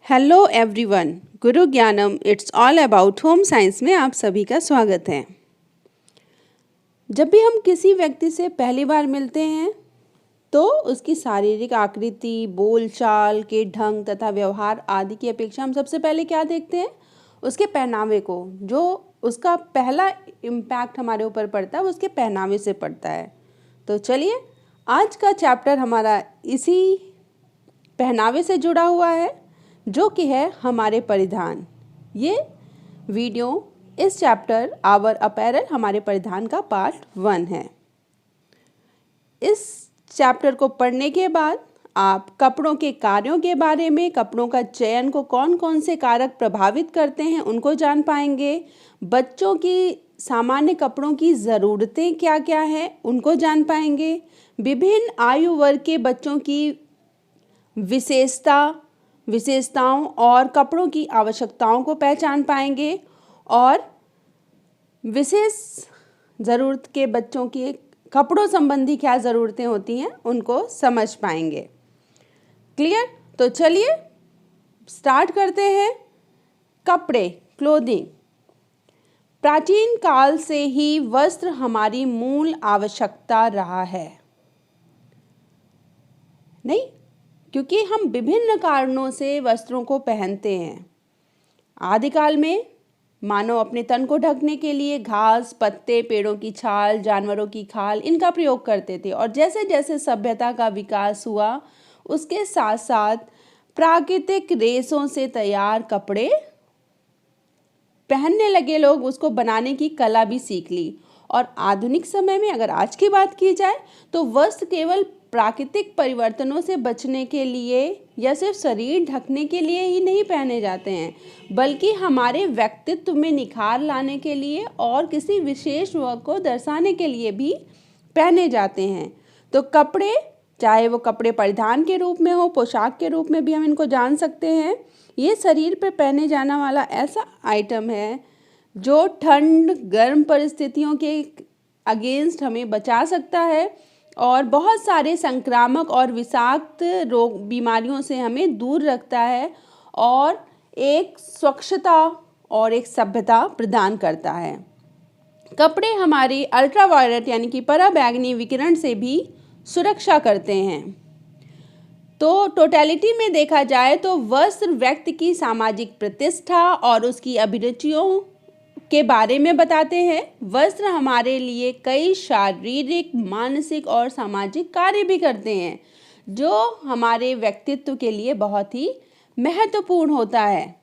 Hello everyone, गुरु ज्ञानम it's all about home science में आप सभी का स्वागत है। जब भी हम किसी व्यक्ति से पहली बार मिलते हैं तो उसकी शारीरिक आकृति, बोलचाल के ढंग तथा व्यवहार आदि की अपेक्षा हम सबसे पहले क्या देखते हैं? उसके पहनावे को। जो उसका पहला इम्पैक्ट हमारे ऊपर पड़ता है वो उसके पहनावे से पड़ता है। तो चलिए, आज का चैप्टर हमारा इसी पहनावे से जुड़ा हुआ है, जो कि है हमारे परिधान। ये वीडियो इस चैप्टर आवर अपैरल हमारे परिधान का पार्ट 1 है। इस चैप्टर को पढ़ने के बाद आप कपड़ों के कार्यों के बारे में, कपड़ों का चयन को कौन कौन से कारक प्रभावित करते हैं उनको जान पाएंगे। बच्चों की सामान्य कपड़ों की ज़रूरतें क्या क्या हैं उनको जान पाएंगे। विभिन्न आयु वर्ग के बच्चों की विशेषताओं और कपड़ों की आवश्यकताओं को पहचान पाएंगे और विशेष ज़रूरत के बच्चों की कपड़ों संबंधी क्या ज़रूरतें होती हैं उनको समझ पाएंगे। क्लियर? तो चलिए स्टार्ट करते हैं। कपड़े, क्लोथिंग। प्राचीन काल से ही वस्त्र हमारी मूल आवश्यकता रहा है, नहीं? क्योंकि हम विभिन्न कारणों से वस्त्रों को पहनते हैं। आदिकाल में मानव अपने तन को ढकने के लिए घास, पत्ते, पेड़ों की छाल, जानवरों की खाल इनका प्रयोग करते थे और जैसे जैसे सभ्यता का विकास हुआ उसके साथ साथ प्राकृतिक रेशों से तैयार कपड़े पहनने लगे लोग, उसको बनाने की कला भी सीख ली। और आधुनिक समय में अगर आज की बात की जाए तो वस्त्र केवल प्राकृतिक परिवर्तनों से बचने के लिए या सिर्फ शरीर ढकने के लिए ही नहीं पहने जाते हैं, बल्कि हमारे व्यक्तित्व में निखार लाने के लिए और किसी विशेष वर्ग को दर्शाने के लिए भी पहने जाते हैं। तो कपड़े, चाहे वो कपड़े परिधान के रूप में हो, पोशाक के रूप में भी हम इनको जान सकते हैं। ये शरीर पर पहने जाने वाला ऐसा आइटम है जो ठंड, गर्म परिस्थितियों के अगेंस्ट हमें बचा सकता है और बहुत सारे संक्रामक और विषाक्त रोग बीमारियों से हमें दूर रखता है और एक स्वच्छता और एक सभ्यता प्रदान करता है। कपड़े हमारी अल्ट्रावायलेट यानी कि पराबैंगनी विकिरण से भी सुरक्षा करते हैं। तो टोटलिटी में देखा जाए तो वस्त्र व्यक्ति की सामाजिक प्रतिष्ठा और उसकी अभिरुचियों के बारे में बताते हैं। वस्त्र हमारे लिए कई शारीरिक, मानसिक और सामाजिक कार्य भी करते हैं, जो हमारे व्यक्तित्व के लिए बहुत ही महत्वपूर्ण होता है।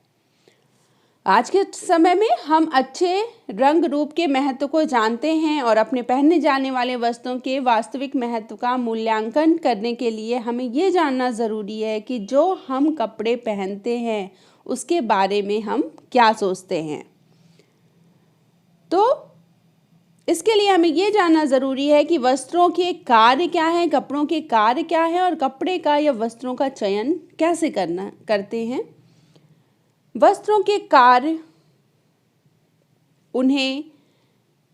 आज के समय में हम अच्छे रंग रूप के महत्व को जानते हैं और अपने पहने जाने वाले वस्त्रों के वास्तविक महत्व का मूल्यांकन करने के लिए हमें ये जानना ज़रूरी है कि जो हम कपड़े पहनते हैं उसके बारे में हम क्या सोचते हैं। तो इसके लिए हमें ये जानना ज़रूरी है कि वस्त्रों के कार्य क्या हैं, कपड़ों के कार्य क्या हैं और कपड़े का या वस्त्रों का चयन कैसे करते हैं। वस्त्रों के कार्य, उन्हें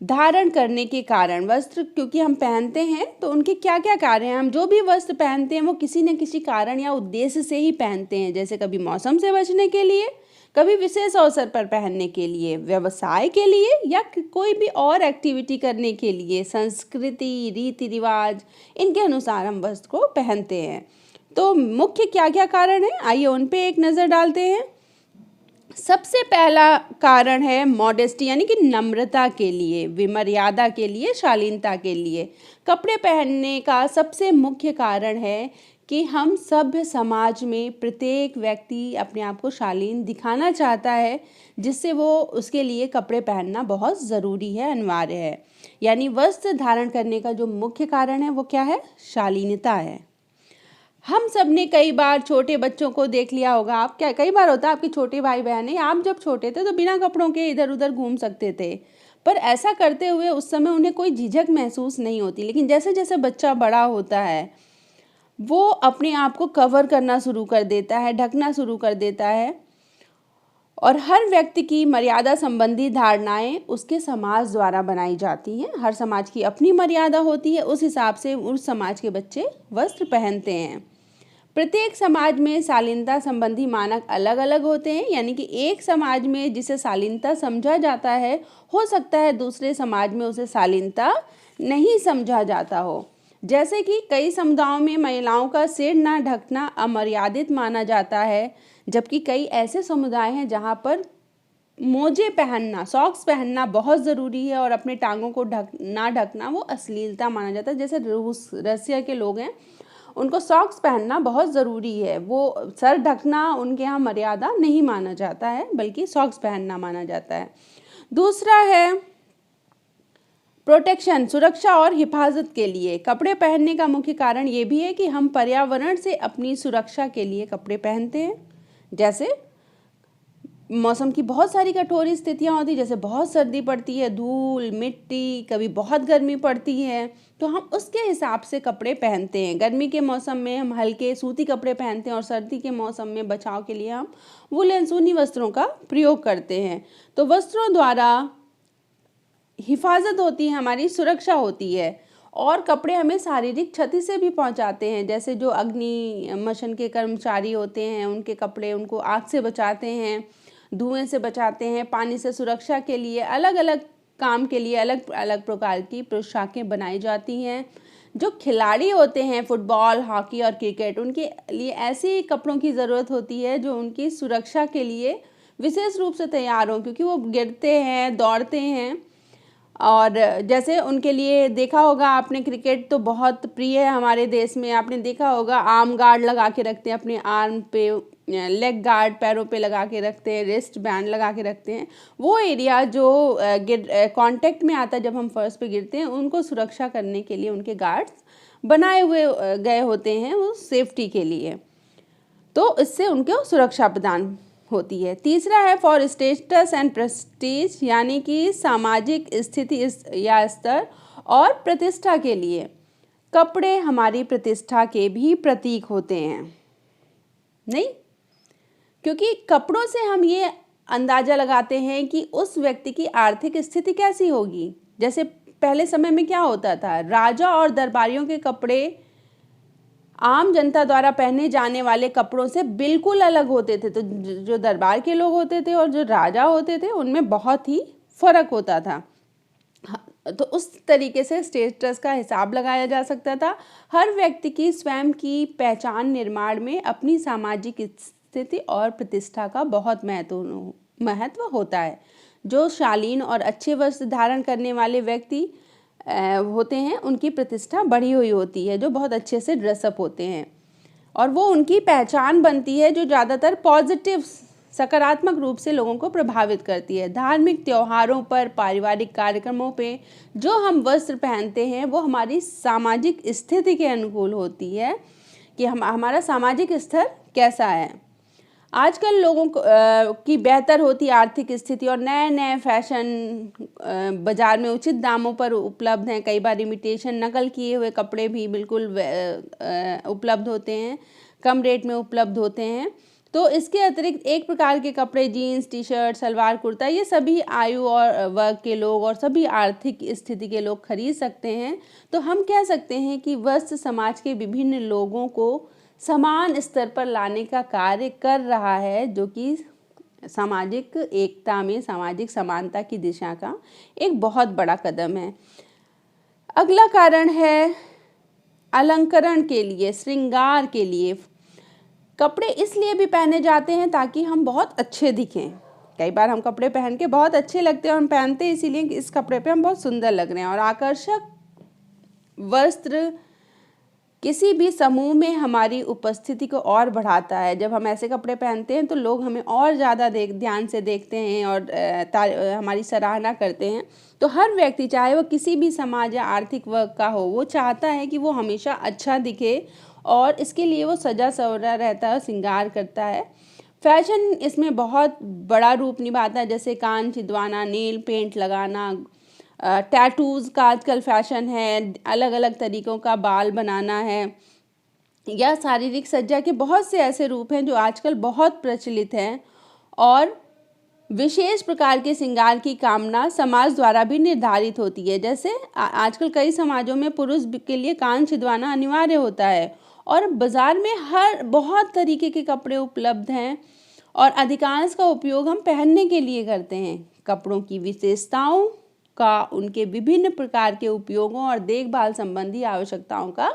धारण करने के कारण, वस्त्र क्योंकि हम पहनते हैं तो उनके क्या क्या कार्य हैं। हम जो भी वस्त्र पहनते हैं वो किसी न किसी कारण या उद्देश्य से ही पहनते हैं, जैसे कभी मौसम से बचने के लिए, कभी विशेष अवसर पर पहनने के लिए, व्यवसाय के लिए या कोई भी और एक्टिविटी करने के लिए। संस्कृति, रीति रिवाज इनके अनुसार हम वस्त्र को पहनते हैं। तो मुख्य क्या क्या कारण है, आइए उन पे एक नज़र डालते हैं। सबसे पहला कारण है मॉडेस्टी यानी कि नम्रता के लिए, विमर्यादा के लिए, शालीनता के लिए। कपड़े पहनने का सबसे मुख्य कारण है कि हम सभ्य समाज में प्रत्येक व्यक्ति अपने आप को शालीन दिखाना चाहता है, जिससे वो उसके लिए कपड़े पहनना बहुत ज़रूरी है, अनिवार्य है। यानी वस्त्र धारण करने का जो मुख्य कारण है वो क्या है? शालीनता है। हम सब ने कई बार छोटे बच्चों को देख लिया होगा। आप क्या कई बार होता है आपके छोटे भाई बहन है, आप जब छोटे थे तो बिना कपड़ों के इधर उधर घूम सकते थे, पर ऐसा करते हुए उस समय उन्हें कोई झिझक महसूस नहीं होती। लेकिन जैसे जैसे बच्चा बड़ा होता है वो अपने आप को कवर करना शुरू कर देता है, ढकना शुरू कर देता है और हर व्यक्ति की मर्यादा संबंधी धारणाएं उसके समाज द्वारा बनाई जाती हैं। हर समाज की अपनी मर्यादा होती है, उस हिसाब से उस समाज के बच्चे वस्त्र पहनते हैं। प्रत्येक समाज में शालीनता संबंधी मानक अलग अलग होते हैं, यानी कि एक समाज में जिसे शालीनता समझा जाता है, हो सकता है दूसरे समाज में उसे शालीनता नहीं समझा जाता हो। जैसे कि कई समुदायों में महिलाओं का सिर ना ढकना अमर्यादित माना जाता है, जबकि कई ऐसे समुदाय हैं जहाँ पर मोजे पहनना, सॉक्स पहनना बहुत ज़रूरी है और अपने टांगों को ना ढकना वो अश्लीलता माना जाता है। जैसे रसिया के लोग हैं, उनको सॉक्स पहनना बहुत ज़रूरी है, वो सर ढकना उनके यहाँ मर्यादा नहीं माना जाता है, बल्कि सॉक्स पहनना माना जाता है। दूसरा है प्रोटेक्शन, सुरक्षा और हिफाजत के लिए कपड़े पहनने का मुख्य कारण ये भी है कि हम पर्यावरण से अपनी सुरक्षा के लिए कपड़े पहनते हैं। जैसे मौसम की बहुत सारी कठोर स्थितियाँ होती, जैसे बहुत सर्दी पड़ती है, धूल, मिट्टी, कभी बहुत गर्मी पड़ती है, तो हम उसके हिसाब से कपड़े पहनते हैं। गर्मी के मौसम में हम हल्के सूती कपड़े पहनते हैं और सर्दी के मौसम में बचाव के लिए हम वूलन ऊनी वस्त्रों का प्रयोग करते हैं। तो वस्त्रों द्वारा हिफाजत होती है, हमारी सुरक्षा होती है, और कपड़े हमें शारीरिक क्षति से भी पहुंचाते हैं। जैसे जो अग्निशमन के कर्मचारी होते हैं, उनके कपड़े उनको आग से बचाते हैं, धुएं से बचाते हैं, पानी से सुरक्षा के लिए अलग अलग काम के लिए अलग अलग प्रकार की पोशाकें बनाई जाती हैं। जो खिलाड़ी होते हैं फुटबॉल, हॉकी और क्रिकेट, उनके लिए ऐसे कपड़ों की ज़रूरत होती है जो उनकी सुरक्षा के लिए विशेष रूप से तैयार हों, क्योंकि वो गिरते हैं, दौड़ते हैं। और जैसे उनके लिए देखा होगा आपने, क्रिकेट तो बहुत प्रिय है हमारे देश में, आपने देखा होगा आर्म गार्ड लगा के रखते हैं अपने आर्म पे, लेग गार्ड पैरों पे लगा के रखते हैं, रिस्ट बैंड लगा के रखते हैं। वो एरिया जो कांटेक्ट में आता है जब हम फर्श पे गिरते हैं, उनको सुरक्षा करने के लिए उनके गार्ड्स बनाए हुए गए होते हैं, वो सेफ्टी के लिए, तो इससे उनको सुरक्षा प्रदान होती है। तीसरा है फॉर स्टेटस एंड प्रेस्टीज, यानी कि सामाजिक स्थिति या स्तर और प्रतिष्ठा के लिए कपड़े हमारी प्रतिष्ठा के भी प्रतीक होते हैं। नहीं, क्योंकि कपड़ों से हम ये अंदाजा लगाते हैं कि उस व्यक्ति की आर्थिक स्थिति कैसी होगी। जैसे पहले समय में क्या होता था, राजा और दरबारियों के कपड़े आम जनता द्वारा पहने जाने वाले कपड़ों से बिल्कुल अलग होते थे। तो जो दरबार के लोग होते थे और जो राजा होते थे, उनमें बहुत ही फर्क होता था। तो उस तरीके से स्टेटस का हिसाब लगाया जा सकता था। हर व्यक्ति की स्वयं की पहचान निर्माण में अपनी सामाजिक स्थिति और प्रतिष्ठा का बहुत महत्व होता है। जो शालीन और अच्छे वस्त्र धारण करने वाले व्यक्ति होते हैं, उनकी प्रतिष्ठा बढ़ी हुई होती है, जो बहुत अच्छे से ड्रेसअप होते हैं, और वो उनकी पहचान बनती है जो ज़्यादातर पॉजिटिव, सकारात्मक रूप से लोगों को प्रभावित करती है। धार्मिक त्योहारों पर, पारिवारिक कार्यक्रमों पे जो हम वस्त्र पहनते हैं, वो हमारी सामाजिक स्थिति के अनुकूल होती है कि हमारा सामाजिक स्तर कैसा है। आजकल लोगों की बेहतर होती आर्थिक स्थिति और नए नए फैशन बाज़ार में उचित दामों पर उपलब्ध हैं। कई बार इमिटेशन, नकल किए हुए कपड़े भी बिल्कुल उपलब्ध होते हैं, कम रेट में उपलब्ध होते हैं। तो इसके अतिरिक्त एक प्रकार के कपड़े, jeans, T shirt, salwar kurta, ये सभी आयु और वर्ग के लोग और सभी आर्थिक स्थिति के लोग खरीद सकते हैं। तो हम कह सकते हैं कि वस्त्र समाज के विभिन्न लोगों को समान स्तर पर लाने का कार्य कर रहा है, जो कि सामाजिक एकता में, सामाजिक समानता की दिशा का एक बहुत बड़ा कदम है। अगला कारण है अलंकरण के लिए, श्रृंगार के लिए। कपड़े इसलिए भी पहने जाते हैं ताकि हम बहुत अच्छे दिखें। कई बार हम कपड़े पहन के बहुत अच्छे लगते हैं और हम पहनते हैं इसीलिए कि इस कपड़े पे हम बहुत सुंदर लग रहे हैं। और आकर्षक वस्त्र किसी भी समूह में हमारी उपस्थिति को और बढ़ाता है। जब हम ऐसे कपड़े पहनते हैं तो लोग हमें और ज़्यादा ध्यान से देखते हैं और हमारी सराहना करते हैं। तो हर व्यक्ति, चाहे वो किसी भी समाज या आर्थिक वर्ग का हो, वो चाहता है कि वो हमेशा अच्छा दिखे और इसके लिए वो सजा सवरा रहता है, श्रृंगार करता है। फैशन इसमें बहुत बड़ा रूप निभाता है, जैसे कान छिदवाना, नेल पेंट लगाना, टैटूज़ का आजकल फैशन है, अलग अलग तरीक़ों का बाल बनाना है, या शारीरिक सज्जा के बहुत से ऐसे रूप हैं जो आजकल बहुत प्रचलित हैं। और विशेष प्रकार के श्रृंगार की कामना समाज द्वारा भी निर्धारित होती है। जैसे आजकल कई समाजों में पुरुष के लिए कान छिदवाना अनिवार्य होता है और बाज़ार में हर बहुत तरीके के कपड़े उपलब्ध हैं और अधिकांश का उपयोग हम पहनने के लिए करते हैं। कपड़ों की विशेषताओं का उनके विभिन्न प्रकार के उपयोगों और देखभाल संबंधी आवश्यकताओं का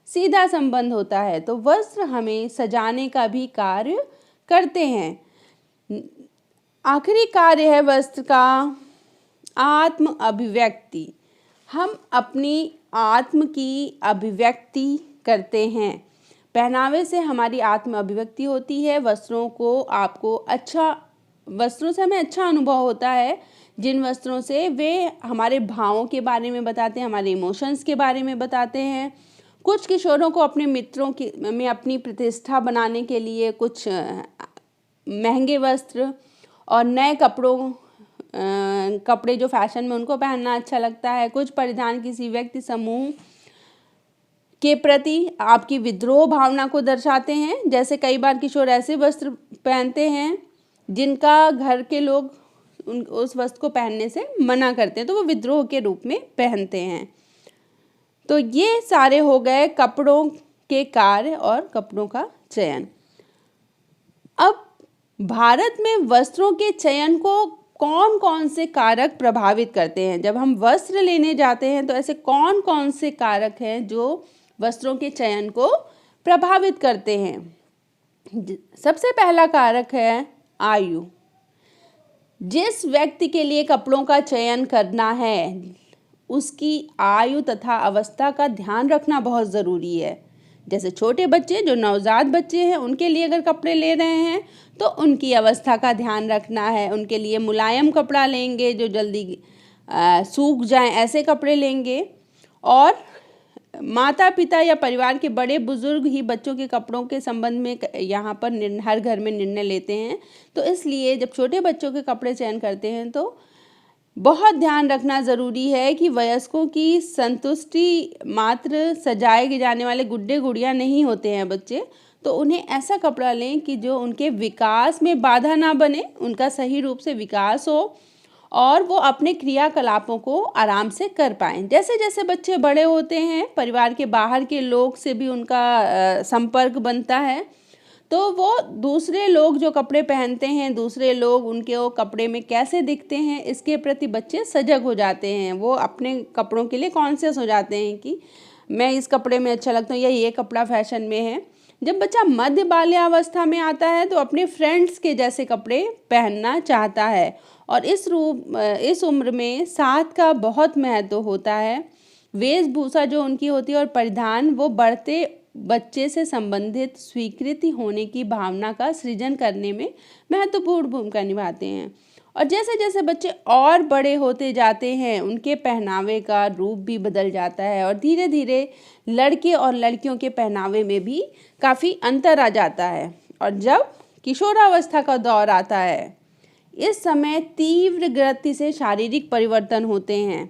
सीधा संबंध होता है। तो वस्त्र हमें सजाने का भी कार्य करते हैं। आखिरी कार्य है वस्त्र का आत्म अभिव्यक्ति। हम अपनी आत्म की अभिव्यक्ति करते हैं। पहनावे से हमारी आत्म अभिव्यक्ति होती है। वस्त्रों से हमें अच्छा अनुभव होता है। जिन वस्त्रों से वे हमारे भावों के बारे में बताते हैं, हमारे इमोशंस के बारे में बताते हैं। कुछ किशोरों को अपने मित्रों में अपनी प्रतिष्ठा बनाने के लिए कुछ महंगे वस्त्र और नए कपड़े जो फैशन में उनको पहनना अच्छा लगता है। कुछ परिधान किसी व्यक्ति समूह के प्रति आपकी विद्रोह भावना को दर्शाते हैं। जैसे कई बार किशोर ऐसे वस्त्र पहनते हैं जिनका घर के लोग उस वस्त्र को पहनने से मना करते हैं, तो वो विद्रोह के रूप में पहनते हैं। तो ये सारे हो गए कपड़ों के कार्य और कपड़ों का चयन। अब भारत में वस्त्रों के चयन को कौन कौन से कारक प्रभावित करते हैं? जब हम वस्त्र लेने जाते हैं तो ऐसे कौन कौन से कारक हैं जो वस्त्रों के चयन को प्रभावित करते हैं? सबसे पहला कारक है आयु। जिस व्यक्ति के लिए कपड़ों का चयन करना है उसकी आयु तथा अवस्था का ध्यान रखना बहुत ज़रूरी है। जैसे छोटे बच्चे जो नवजात बच्चे हैं उनके लिए अगर कपड़े ले रहे हैं तो उनकी अवस्था का ध्यान रखना है। उनके लिए मुलायम कपड़ा लेंगे, जो जल्दी सूख जाएं ऐसे कपड़े लेंगे। और माता पिता या परिवार के बड़े बुजुर्ग ही बच्चों के कपड़ों के संबंध में यहाँ पर हर घर में निर्णय लेते हैं। तो इसलिए जब छोटे बच्चों के कपड़े चयन करते हैं तो बहुत ध्यान रखना ज़रूरी है कि वयस्कों की संतुष्टि मात्र सजाए जाने वाले गुड्डे गुड़िया नहीं होते हैं बच्चे। तो उन्हें ऐसा कपड़ा लें कि जो उनके विकास में बाधा ना बने, उनका सही रूप से विकास हो और वो अपने क्रियाकलापों को आराम से कर पाएँ। जैसे जैसे बच्चे बड़े होते हैं परिवार के बाहर के लोग से भी उनका संपर्क बनता है, तो वो दूसरे लोग जो कपड़े पहनते हैं, दूसरे लोग उनके वो कपड़े में कैसे दिखते हैं, इसके प्रति बच्चे सजग हो जाते हैं। वो अपने कपड़ों के लिए कॉन्शियस हो जाते हैं कि मैं इस कपड़े में अच्छा लगता हूँ या ये कपड़ा फैशन में है। जब बच्चा मध्य बाल्यावस्था में आता है तो अपने फ्रेंड्स के जैसे कपड़े पहनना चाहता है और इस उम्र में साथ का बहुत महत्व होता है। वेशभूषा जो उनकी होती है और परिधान वो बढ़ते बच्चे से संबंधित स्वीकृति होने की भावना का सृजन करने में महत्वपूर्ण भूमिका निभाते हैं। और जैसे जैसे बच्चे और बड़े होते जाते हैं उनके पहनावे का रूप भी बदल जाता है और धीरे धीरे लड़के और लड़कियों के पहनावे में भी काफ़ी अंतर आ जाता है। और जब किशोरावस्था का दौर आता है, इस समय तीव्र गति से शारीरिक परिवर्तन होते हैं,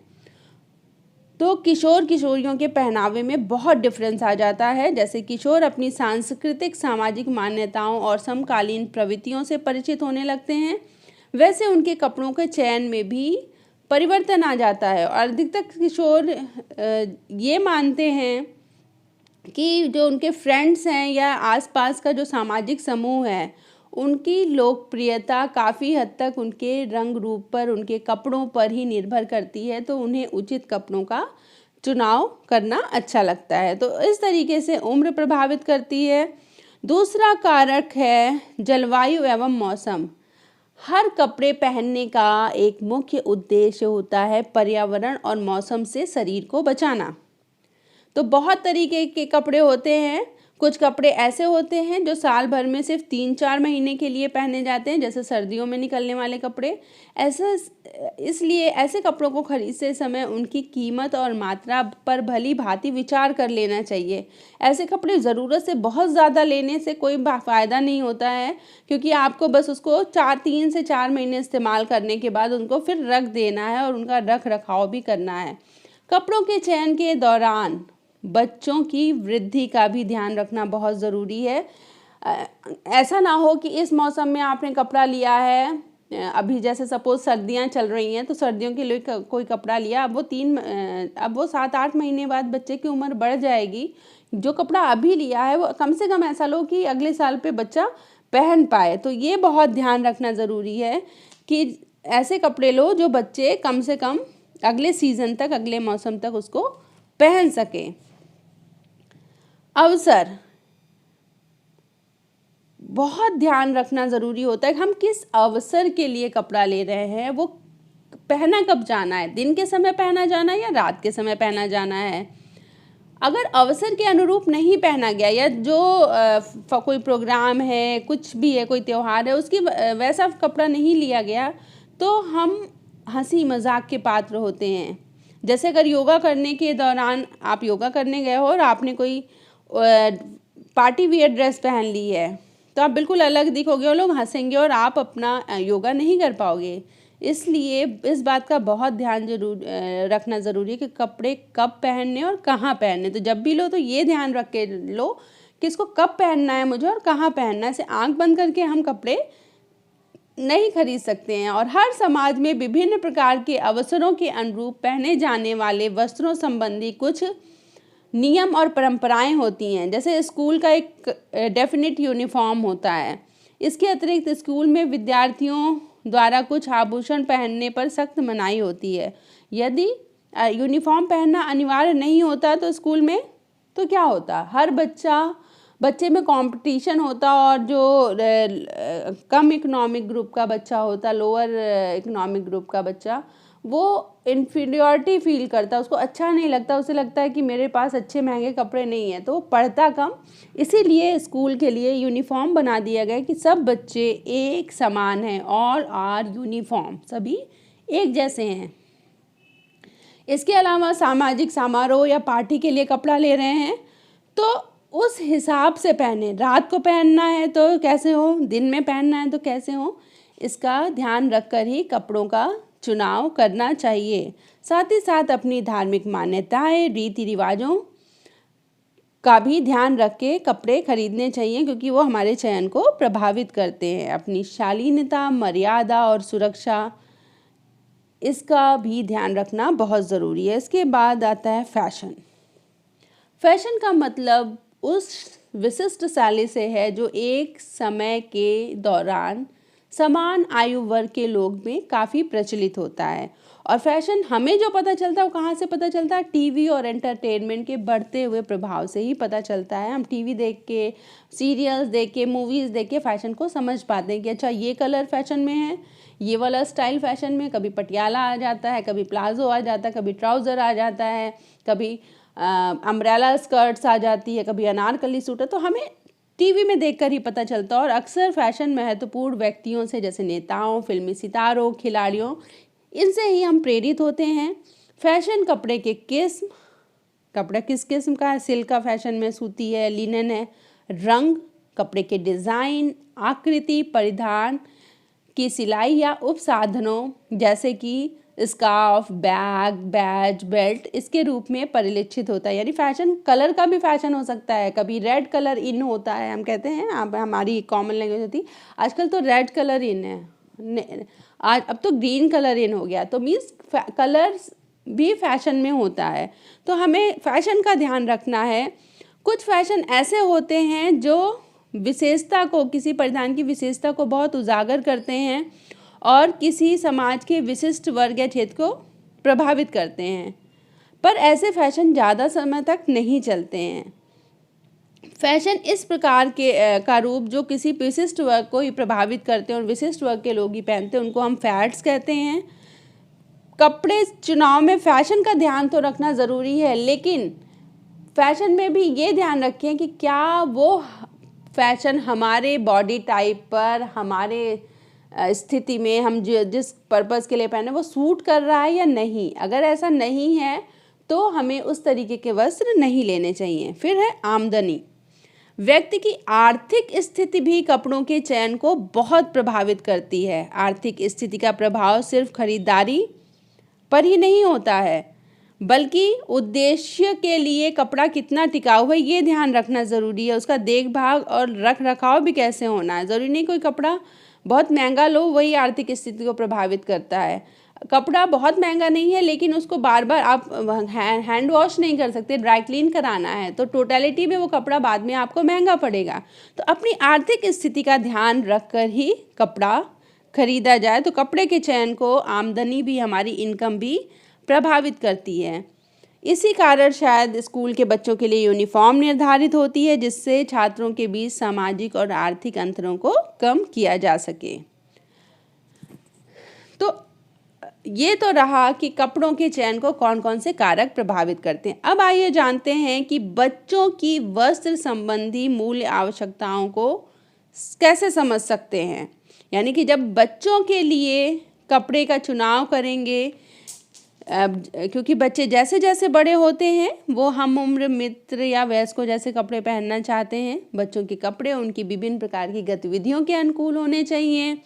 तो किशोर किशोरियों के पहनावे में बहुत डिफरेंस आ जाता है। जैसे किशोर अपनी सांस्कृतिक सामाजिक मान्यताओं और समकालीन प्रवृत्तियों से परिचित होने लगते हैं, वैसे उनके कपड़ों के चयन में भी परिवर्तन आ जाता है। और अधिकतर किशोर ये मानते हैं कि जो उनके फ्रेंड्स हैं या आसपास का जो सामाजिक समूह है उनकी लोकप्रियता काफ़ी हद तक उनके रंग रूप पर, उनके कपड़ों पर ही निर्भर करती है, तो उन्हें उचित कपड़ों का चुनाव करना अच्छा लगता है। तो इस तरीके से उम्र प्रभावित करती है। दूसरा कारक है जलवायु एवं मौसम। हर कपड़े पहनने का एक मुख्य उद्देश्य होता है पर्यावरण और मौसम से शरीर को बचाना। तो बहुत तरीके के कपड़े होते हैं। कुछ कपड़े ऐसे होते हैं जो साल भर में सिर्फ 3-4 महीने के लिए पहने जाते हैं, जैसे सर्दियों में निकलने वाले कपड़े। इसलिए ऐसे कपड़ों को खरीदते समय उनकी कीमत और मात्रा पर भली भांति विचार कर लेना चाहिए। ऐसे कपड़े ज़रूरत से बहुत ज़्यादा लेने से कोई फ़ायदा नहीं होता है, क्योंकि आपको बस उसको 3 से 4 महीने इस्तेमाल करने के बाद उनको फिर रख देना है और उनका रख रखाव भी करना है। कपड़ों के चयन के दौरान बच्चों की वृद्धि का भी ध्यान रखना बहुत ज़रूरी है। ऐसा ना हो कि इस मौसम में आपने कपड़ा लिया है, अभी जैसे सपोज सर्दियां चल रही हैं तो सर्दियों के लिए कोई कपड़ा लिया, अब वो 7-8 महीने बाद बच्चे की उम्र बढ़ जाएगी जो कपड़ा अभी लिया है वो कम से कम ऐसा लो कि अगले साल पे बच्चा पहन पाए। तो ये बहुत ध्यान रखना ज़रूरी है कि ऐसे कपड़े लो जो बच्चे कम से कम अगले सीज़न तक, अगले मौसम तक उसको पहन सके। अवसर, बहुत ध्यान रखना ज़रूरी होता है कि हम किस अवसर के लिए कपड़ा ले रहे हैं, वो पहना कब जाना है, दिन के समय पहना जाना है या रात के समय पहना जाना है। अगर अवसर के अनुरूप नहीं पहना गया या जो कोई प्रोग्राम है, कुछ भी है, कोई त्यौहार है, उसकी वैसा कपड़ा नहीं लिया गया तो हम हंसी मजाक के पात्र होते हैं। जैसे अगर योगा करने के दौरान आप योगा करने गए हो और आपने कोई पार्टी वियर ड्रेस पहन ली है तो आप बिल्कुल अलग दिखोगे और लोग हंसेंगे और आप अपना योगा नहीं कर पाओगे। इसलिए इस बात का बहुत ध्यान रखना ज़रूरी है कि कपड़े कब पहनने और कहाँ पहनने। तो जब भी लो तो ये ध्यान रख के लो कि इसको कब पहनना है मुझे और कहाँ पहनना है। ऐसे आंख बंद करके हम कपड़े नहीं खरीद सकते हैं। और हर समाज में विभिन्न प्रकार के अवसरों के अनुरूप पहने जाने वाले वस्त्रों संबंधी कुछ नियम और परंपराएं होती हैं। जैसे स्कूल का एक डेफिनेट यूनिफॉर्म होता है। इसके अतिरिक्त स्कूल में विद्यार्थियों द्वारा कुछ आभूषण पहनने पर सख्त मनाही होती है। यदि यूनिफॉर्म पहनना अनिवार्य नहीं होता तो स्कूल में तो क्या होता, हर बच्चे में कंपटीशन होता और जो कम इकोनॉमिक ग्रुप का बच्चा होता, लोअर इकोनॉमिक ग्रुप का बच्चा, वो इन्फीरियॉरिटी फील करता, उसको अच्छा नहीं लगता, उसे लगता है कि मेरे पास अच्छे महंगे कपड़े नहीं हैं, तो वो पढ़ता कम। इसीलिए स्कूल के लिए यूनिफॉर्म बना दिया गया कि सब बच्चे एक समान हैं, ऑल आर यूनिफॉर्म, सभी एक जैसे हैं। इसके अलावा सामाजिक समारोह या पार्टी के लिए कपड़ा ले रहे हैं तो उस हिसाब से पहने। रात को पहनना है तो कैसे हो, दिन में पहनना है तो कैसे हो, इसका ध्यान रखकर ही कपड़ों का चुनाव करना चाहिए। साथ ही साथ अपनी धार्मिक मान्यताएं, रीति रिवाजों का भी ध्यान रख के कपड़े खरीदने चाहिए क्योंकि वो हमारे चयन को प्रभावित करते हैं। अपनी शालीनता, मर्यादा और सुरक्षा, इसका भी ध्यान रखना बहुत ज़रूरी है। इसके बाद आता है फैशन। फैशन का मतलब उस विशिष्ट शैली से है जो एक समय के दौरान समान आयु वर्ग के लोग में काफ़ी प्रचलित होता है। और फैशन हमें जो पता चलता है वो कहाँ से पता चलता है, टीवी और एंटरटेनमेंट के बढ़ते हुए प्रभाव से ही पता चलता है। हम टीवी देख के, सीरियल्स देख के, मूवीज़ देख के फ़ैशन को समझ पाते हैं कि अच्छा ये कलर फैशन में है, ये वाला स्टाइल फैशन में, कभी पटियाला आ जाता है, कभी प्लाजो आ जाता है, कभी ट्राउज़र आ जाता है, कभी अम्ब्रेला स्कर्ट्स आ जाती है, कभी अनारकली सूट है। तो हमें टीवी में देखकर ही पता चलता है। और अक्सर फैशन महत्वपूर्ण व्यक्तियों से, जैसे नेताओं, फिल्मी सितारों, खिलाड़ियों, इनसे ही हम प्रेरित होते हैं। फैशन कपड़े के किस्म, कपड़ा किस किस्म का है, सिल्क का फैशन में, सूती है, लिनन है, रंग, कपड़े के डिज़ाइन, आकृति, परिधान की सिलाई या उपसाधनों जैसे कि स्कार्फ, बैग, बैज, बेल्ट, इसके रूप में परिलक्षित होता है। यानी फैशन कलर का भी फैशन हो सकता है। कभी रेड कलर इन होता है, हम कहते हैं, अब हमारी कॉमन लैंग्वेज होती, आजकल तो रेड कलर इन है, आज अब तो ग्रीन कलर इन हो गया। तो मीन्स कलर्स भी फैशन में होता है। तो हमें फैशन का ध्यान रखना है। कुछ फैशन ऐसे होते हैं जो विशेषता को, किसी परिधान की विशेषता को बहुत उजागर करते हैं और किसी समाज के विशिष्ट वर्ग या क्षेत्र को प्रभावित करते हैं, पर ऐसे फैशन ज़्यादा समय तक नहीं चलते हैं। फैशन इस प्रकार के का रूप जो किसी विशिष्ट वर्ग को ही प्रभावित करते हैं और विशिष्ट वर्ग के लोग ही पहनते हैं, उनको हम फैड्स कहते हैं। कपड़े चुनाव में फैशन का ध्यान तो रखना ज़रूरी है, लेकिन फैशन में भी ये ध्यान रखें कि क्या वो फैशन हमारे बॉडी टाइप पर, हमारे स्थिति में, हम जिस पर्पज़ के लिए पहने वो सूट कर रहा है या नहीं। अगर ऐसा नहीं है तो हमें उस तरीके के वस्त्र नहीं लेने चाहिए। फिर है आमदनी। व्यक्ति की आर्थिक स्थिति भी कपड़ों के चयन को बहुत प्रभावित करती है। आर्थिक स्थिति का प्रभाव सिर्फ खरीदारी पर ही नहीं होता है, बल्कि उद्देश्य के लिए कपड़ा कितना टिकाऊ है ये ध्यान रखना ज़रूरी है। उसका देखभाल और रख रखाव भी कैसे होना है। ज़रूरी नहीं कोई कपड़ा बहुत महंगा लो वही आर्थिक स्थिति को प्रभावित करता है। कपड़ा बहुत महंगा नहीं है, लेकिन उसको बार बार आप हैंड वॉश नहीं कर सकते, ड्राई क्लीन कराना है, तो टोटलिटी में वो कपड़ा बाद में आपको महंगा पड़ेगा। तो अपनी आर्थिक स्थिति का ध्यान रखकर ही कपड़ा खरीदा जाए। तो कपड़े के चयन को आमदनी भी, हमारी इनकम भी प्रभावित करती है। इसी कारण शायद स्कूल के बच्चों के लिए यूनिफॉर्म निर्धारित होती है, जिससे छात्रों के बीच सामाजिक और आर्थिक अंतरों को कम किया जा सके। तो ये तो रहा कि कपड़ों के चयन को कौन कौन से कारक प्रभावित करते हैं। अब आइए जानते हैं कि बच्चों की वस्त्र संबंधी मूल्य आवश्यकताओं को कैसे समझ सकते हैं। यानी कि जब बच्चों के लिए कपड़े का चुनाव करेंगे, क्योंकि बच्चे जैसे जैसे बड़े होते हैं वो हम उम्र, मित्र या वयस्कों जैसे कपड़े पहनना चाहते हैं। बच्चों के कपड़े उनकी विभिन्न प्रकार की गतिविधियों के अनुकूल होने चाहिए।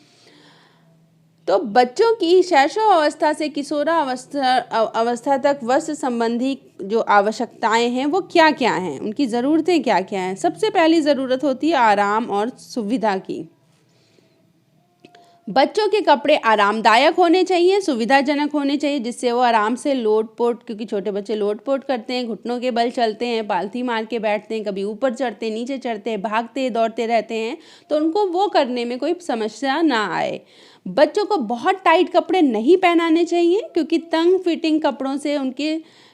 तो बच्चों की शैशव अवस्था से किशोरावस्था तक वस्त्र संबंधी जो आवश्यकताएं हैं वो क्या क्या हैं, उनकी ज़रूरतें क्या क्या हैं। सबसे पहली ज़रूरत होती है आराम और सुविधा की। बच्चों के कपड़े आरामदायक होने चाहिए, सुविधाजनक होने चाहिए, जिससे वो आराम से लोट-पोट, क्योंकि छोटे बच्चे लोट-पोट करते हैं, घुटनों के बल चलते हैं, पालथी मार के बैठते हैं, कभी ऊपर चढ़ते, नीचे चढ़ते, भागते दौड़ते रहते हैं, तो उनको वो करने में कोई समस्या ना आए। बच्चों को बहुत टाइट कपड़े नहीं पहनाने चाहिए, क्योंकि तंग फिटिंग कपड़ों से उनके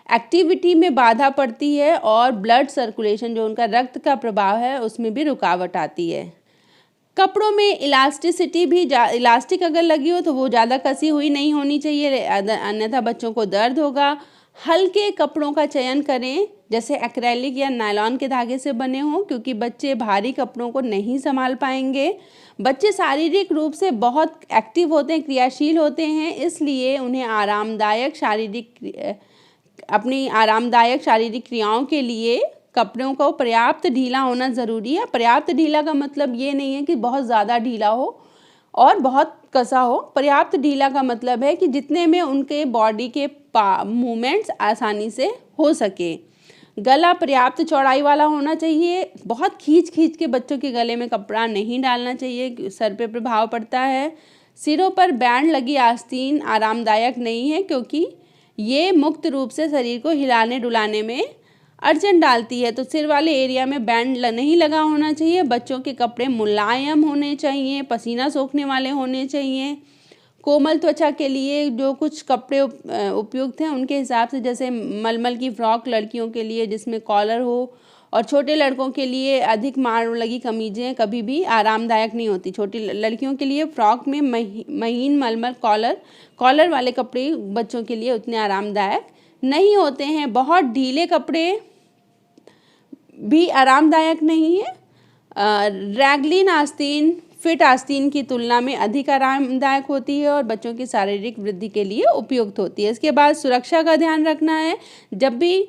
एक्टिविटी में बाधा पड़ती है और ब्लड सर्कुलेशन, जो उनका रक्त का प्रवाह है, उसमें भी रुकावट आती है। कपड़ों में इलास्टिसिटी भी, इलास्टिक अगर लगी हो तो वो ज़्यादा कसी हुई नहीं होनी चाहिए, अन्यथा बच्चों को दर्द होगा। हल्के कपड़ों का चयन करें, जैसे एक्रेलिक या नायलॉन के धागे से बने हों, क्योंकि बच्चे भारी कपड़ों को नहीं संभाल पाएंगे। बच्चे शारीरिक रूप से बहुत एक्टिव होते हैं, क्रियाशील होते हैं, इसलिए उन्हें अपनी आरामदायक शारीरिक क्रियाओं के लिए कपड़ों को पर्याप्त ढीला होना ज़रूरी है। पर्याप्त ढीला का मतलब ये नहीं है कि बहुत ज़्यादा ढीला हो और बहुत कसा हो। पर्याप्त ढीला का मतलब है कि जितने में उनके बॉडी के मूवमेंट्स आसानी से हो सके। गला पर्याप्त चौड़ाई वाला होना चाहिए। बहुत खींच के बच्चों के गले में कपड़ा नहीं डालना चाहिए, सर पे प्रभाव पड़ता है। सिरों पर बैंड लगी आस्तीन आरामदायक नहीं है, क्योंकि ये मुक्त रूप से शरीर को हिलाने डुलाने में अड़चन डालती है। तो सिर वाले एरिया में बैंड नहीं लगा होना चाहिए। बच्चों के कपड़े मुलायम होने चाहिए, पसीना सोखने वाले होने चाहिए। कोमल त्वचा के लिए जो कुछ कपड़े उपयुक्त हैं उनके हिसाब से, जैसे मलमल की फ्रॉक लड़कियों के लिए जिसमें कॉलर हो, और छोटे लड़कों के लिए अधिक मार लगी कमीजें कभी भी आरामदायक नहीं होती। छोटी लड़कियों के लिए फ्रॉक में महीन मलमल कॉलर वाले कपड़े बच्चों के लिए उतने आरामदायक नहीं होते हैं। बहुत ढीले कपड़े भी आरामदायक नहीं है। रैगलिन आस्तीन फिट आस्तीन की तुलना में अधिक आरामदायक होती है और बच्चों की शारीरिक वृद्धि के लिए उपयुक्त होती है। इसके बाद सुरक्षा का ध्यान रखना है। जब भी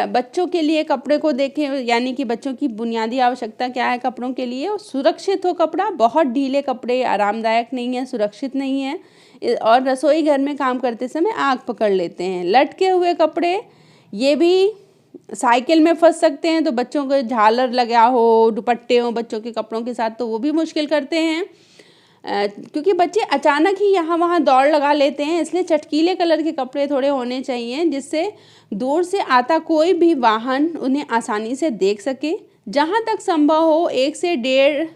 बच्चों के लिए कपड़े को देखें, यानी कि बच्चों की बुनियादी आवश्यकता क्या है कपड़ों के लिए, और सुरक्षित हो कपड़ा। बहुत ढीले कपड़े आरामदायक नहीं है, सुरक्षित नहीं है, और रसोई घर में काम करते समय आग पकड़ लेते हैं। लटके हुए कपड़े, ये भी साइकिल में फंस सकते हैं। तो बच्चों को झालर लगा हो, दुपट्टे हो बच्चों के कपड़ों के साथ, तो वो भी मुश्किल करते हैं, क्योंकि बच्चे अचानक ही यहाँ वहाँ दौड़ लगा लेते हैं। इसलिए चटकीले कलर के कपड़े थोड़े होने चाहिए, जिससे दूर से आता कोई भी वाहन उन्हें आसानी से देख सके। जहाँ तक संभव हो 1 से 1.5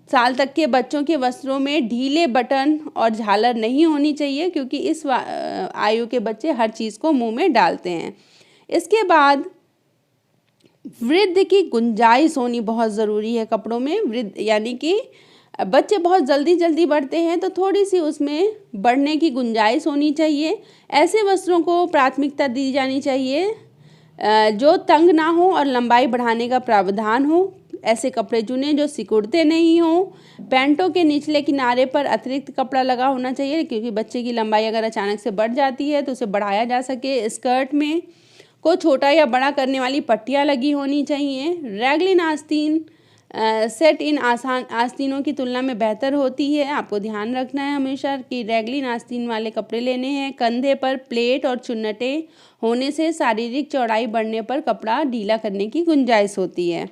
साल तक के बच्चों के वस्त्रों में ढीले बटन और झालर नहीं होनी चाहिए, क्योंकि इस आयु के बच्चे हर चीज़ को मुंह में डालते हैं। इसके बाद वृद्धि की गुंजाइश होनी बहुत ज़रूरी है कपड़ों में। यानी कि बच्चे बहुत जल्दी बढ़ते हैं, तो थोड़ी सी उसमें बढ़ने की गुंजाइश होनी चाहिए। ऐसे वस्त्रों को प्राथमिकता दी जानी चाहिए जो तंग ना हो और लंबाई बढ़ाने का प्रावधान हो। ऐसे कपड़े चुनें जो सिकुड़ते नहीं हों। पैंटों के निचले किनारे पर अतिरिक्त कपड़ा लगा होना चाहिए, क्योंकि बच्चे की लंबाई अगर अचानक से बढ़ जाती है तो उसे बढ़ाया जा सके। स्कर्ट में को छोटा या बड़ा करने वाली पट्टियाँ लगी होनी चाहिए। रैगलिन आस्तीन सेट इन आसान आस्तीनों की तुलना में बेहतर होती है। आपको ध्यान रखना है हमेशा कि रैगलिन आस्तीन वाले कपड़े लेने हैं। कंधे पर प्लेट और चुन्नटे होने से शारीरिक चौड़ाई बढ़ने पर कपड़ा ढीला करने की गुंजाइश होती है।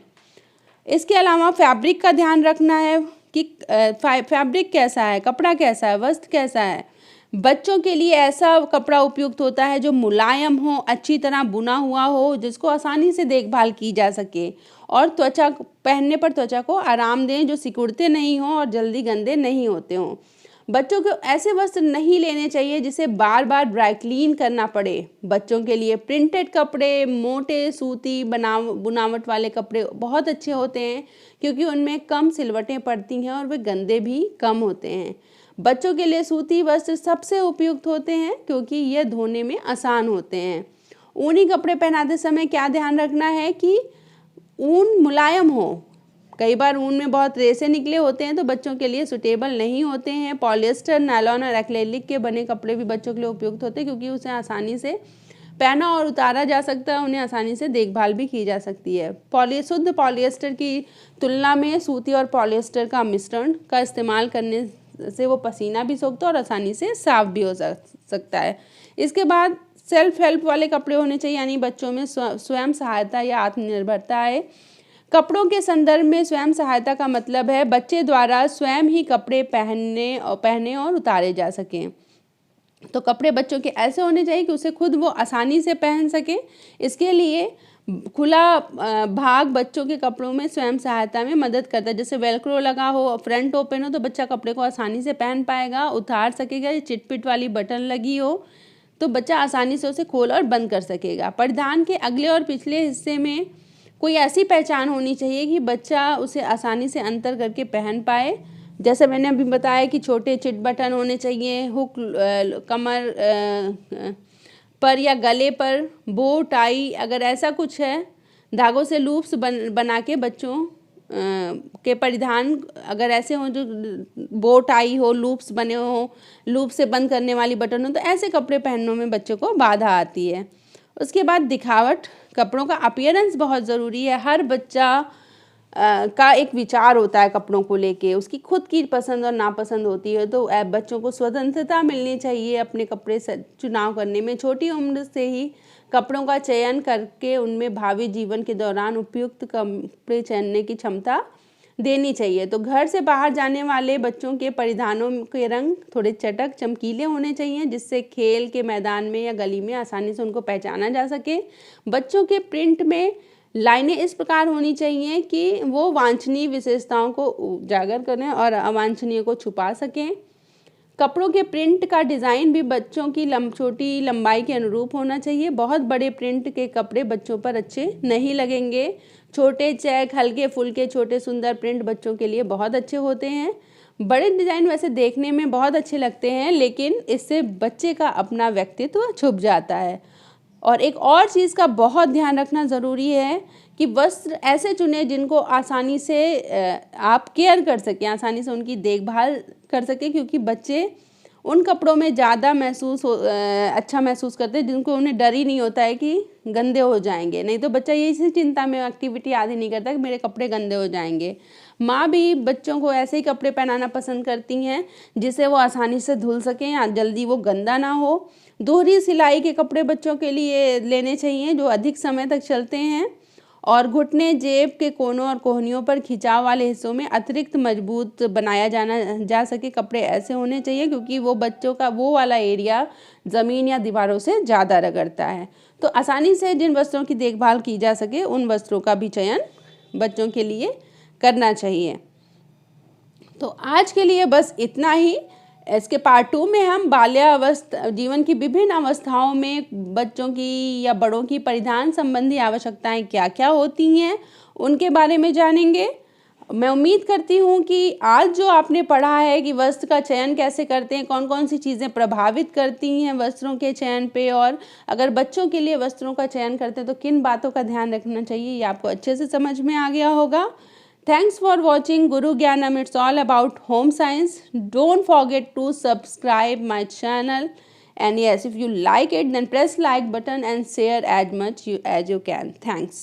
इसके अलावा फैब्रिक का ध्यान रखना है कि फैब्रिक कैसा है, कपड़ा कैसा है, वस्त्र कैसा है। बच्चों के लिए ऐसा कपड़ा उपयुक्त होता है जो मुलायम हो, अच्छी तरह बुना हुआ हो, जिसको आसानी से देखभाल की जा सके और पहनने पर त्वचा को आराम दें, जो सिकुड़ते नहीं हों और जल्दी गंदे नहीं होते हों। बच्चों को ऐसे वस्त्र नहीं लेने चाहिए जिसे बार बार ड्राई क्लीन करना पड़े। बच्चों के लिए प्रिंटेड कपड़े, मोटे सूती बुनावट वाले कपड़े बहुत अच्छे होते हैं, क्योंकि उनमें कम सिलवटें पड़ती हैं और वे गंदे भी कम होते हैं। बच्चों के लिए सूती वस्त्र सबसे उपयुक्त होते हैं, क्योंकि यह धोने में आसान होते हैं। ऊनी कपड़े पहनाते समय क्या ध्यान रखना है कि ऊन मुलायम हो। कई बार ऊन में बहुत रेसे निकले होते हैं, तो बच्चों के लिए सुटेबल नहीं होते हैं। पॉलिएस्टर, नायलॉन और एक्रेलिक के बने कपड़े भी बच्चों के लिए उपयुक्त होते हैं, क्योंकि उसे आसानी से पहना और उतारा जा सकता है, उन्हें आसानी से देखभाल भी की जा सकती है। शुद्ध पॉलिएस्टर की तुलना में सूती और पॉलिएस्टर का मिश्रण का इस्तेमाल करने से वो पसीना भी सोखता है और आसानी से साफ भी हो सकता है। इसके बाद सेल्फ हेल्प वाले कपड़े होने चाहिए, यानी बच्चों में स्वयं सहायता या आत्मनिर्भरता है। कपड़ों के संदर्भ में स्वयं सहायता का मतलब है बच्चे द्वारा स्वयं ही कपड़े पहने और उतारे जा सकें। तो कपड़े बच्चों के ऐसे होने चाहिए कि उसे खुद वो आसानी से पहन सके। इसके लिए खुला भाग बच्चों के कपड़ों में स्वयं सहायता में मदद करता है। जैसे वेलक्रो लगा हो, फ्रंट ओपन हो, तो बच्चा कपड़े को आसानी से पहन पाएगा, उतार सकेगा। चिटपिट वाली बटन लगी हो तो बच्चा आसानी से उसे खोल और बंद कर सकेगा। परिधान के अगले और पिछले हिस्से में कोई ऐसी पहचान होनी चाहिए कि बच्चा उसे आसानी से अंतर करके पहन पाए। जैसे मैंने अभी बताया कि छोटे चिट बटन होने चाहिए, हुक कमर पर या गले पर, बो टाई अगर ऐसा कुछ है, धागों से लूप्स बना के बच्चों के परिधान अगर ऐसे हों जो बो टाई हो, लूप्स बने हो, लूप से बंद करने वाली बटन हो, तो ऐसे कपड़े पहनने में बच्चों को बाधा आती है। उसके बाद दिखावट, कपड़ों का अपीयरेंस बहुत ज़रूरी है। हर बच्चा का एक विचार होता है कपड़ों को लेके, उसकी खुद की पसंद और नापसंद होती है। तो बच्चों को स्वतंत्रता मिलनी चाहिए अपने कपड़े चुनाव करने में। छोटी उम्र से ही कपड़ों का चयन करके उनमें भावी जीवन के दौरान उपयुक्त कपड़े चुनने की क्षमता देनी चाहिए। तो घर से बाहर जाने वाले बच्चों के परिधानों के रंग थोड़े चटक चमकीले होने चाहिए, जिससे खेल के मैदान में या गली में आसानी से उनको पहचाना जा सके। बच्चों के प्रिंट में लाइनें इस प्रकार होनी चाहिए कि वो वांछनीय विशेषताओं को उजागर करें और अवांछनीय को छुपा सकें। कपड़ों के प्रिंट का डिज़ाइन भी बच्चों की छोटी लंबाई के अनुरूप होना चाहिए। बहुत बड़े प्रिंट के कपड़े बच्चों पर अच्छे नहीं लगेंगे। छोटे चेक, हल्के फुल्के, छोटे सुंदर प्रिंट बच्चों के लिए बहुत अच्छे होते हैं। बड़े डिज़ाइन वैसे देखने में बहुत अच्छे लगते हैं, लेकिन इससे बच्चे का अपना व्यक्तित्व छुप जाता है। और एक और चीज़ का बहुत ध्यान रखना ज़रूरी है कि वस्त्र ऐसे चुने जिनको आसानी से आप केयर कर सकें, आसानी से उनकी देखभाल कर सकें, क्योंकि बच्चे उन कपड़ों में ज़्यादा अच्छा महसूस करते हैं जिनको उन्हें डर ही नहीं होता है कि गंदे हो जाएंगे। नहीं तो बच्चा ये इसी चिंता में एक्टिविटी आदि नहीं करता कि मेरे कपड़े गंदे हो जाएंगे। माँ भी बच्चों को ऐसे ही कपड़े पहनाना पसंद करती हैं जिससे वो आसानी से धुल सकें या जल्दी वो गंदा ना हो। दोहरी सिलाई के कपड़े बच्चों के लिए लेने चाहिए जो अधिक समय तक चलते हैं। और घुटने, जेब के कोनों और कोहनियों पर खिंचाव वाले हिस्सों में अतिरिक्त मजबूत बनाया जा सके कपड़े ऐसे होने चाहिए, क्योंकि वो बच्चों का वो वाला एरिया ज़मीन या दीवारों से ज़्यादा रगड़ता है। तो आसानी से जिन वस्त्रों की देखभाल की जा सके उन वस्त्रों का भी चयन बच्चों के लिए करना चाहिए। तो आज के लिए बस इतना ही। इसके पार्ट 2 में हम बाल्यावस्था, जीवन की विभिन्न अवस्थाओं में बच्चों की या बड़ों की परिधान संबंधी आवश्यकताएं क्या क्या होती हैं उनके बारे में जानेंगे। मैं उम्मीद करती हूँ कि आज जो आपने पढ़ा है कि वस्त्र का चयन कैसे करते हैं, कौन कौन सी चीज़ें प्रभावित करती हैं वस्त्रों के चयन पे, और अगर बच्चों के लिए वस्त्रों का चयन करते हैं तो किन बातों का ध्यान रखना चाहिए, ये आपको अच्छे से समझ में आ गया होगा। Thanks for watching Guru Gyanam. It's all about home science. Don't forget to subscribe my channel. And yes, if you like it, then press like button and share as much as you can. Thanks.